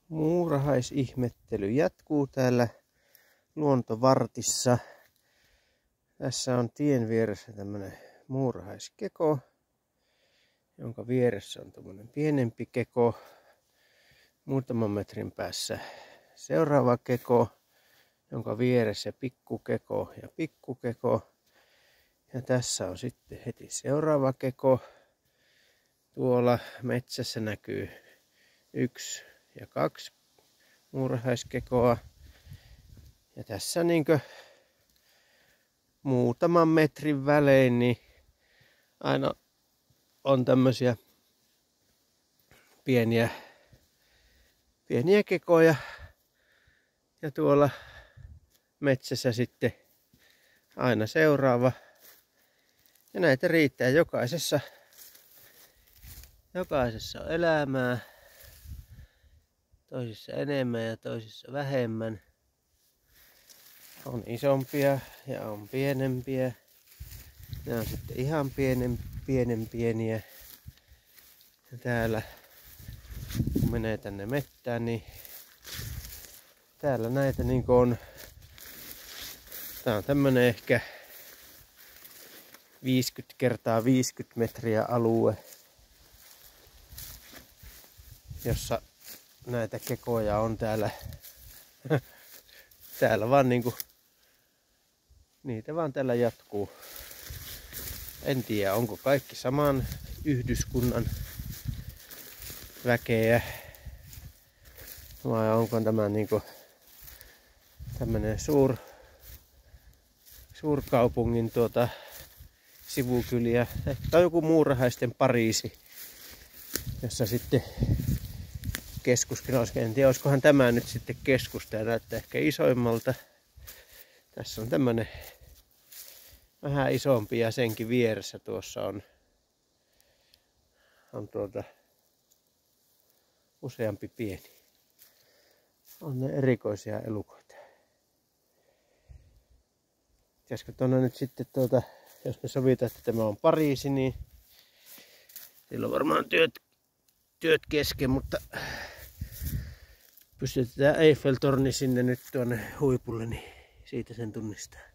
Muurahaisihmettely jatkuu täällä luontovartissa. Tässä on tien vieressä tämmönen muurahaiskeko, jonka vieressä on tämmönen pienempi keko. Muutaman metrin päässä seuraava keko, jonka vieressä pikkukeko ja pikkukeko. Ja tässä on sitten heti seuraava keko. Tuolla metsässä näkyy 1 ja 2 muurahaiskekoa. Ja tässä niinkö muutaman metrin välein niin aina on tämmösiä pieniä kekoja. Ja tuolla metsässä sitten aina seuraava. Ja näitä riittää jokaisessa on elämää. Toisissa enemmän ja toisissa vähemmän. On isompia ja on pienempiä. Ne on sitten ihan pieniä. Ja täällä kun menee tänne mettään, niin täällä näitä niinku on. Tää on tämmönen ehkä 50 × 50 metriä alue, jossa näitä kekoja on täällä. Täällä vaan niinku, niitä vaan täällä jatkuu. En tiedä, onko kaikki saman yhdyskunnan väkeä vai onko tämä niinku tämmönen suurkaupungin sivukyliä. Tai joku muurahaisten Pariisi, jossa sitten keskuskin olisi. En tiedä, olisikohan tämä nyt sitten keskusta ja näyttää ehkä isoimmalta. Tässä on tämmönen vähän isompi ja senkin vieressä tuossa on useampi pieni. On ne erikoisia elukoita. Pitäisikö tuonne nyt sitten jos me sovitaan, että tämä on Pariisi, niin sillä on varmaan työt kesken, mutta pystytetään Eiffel-torni sinne nyt tuonne huipulle, niin siitä sen tunnistaa.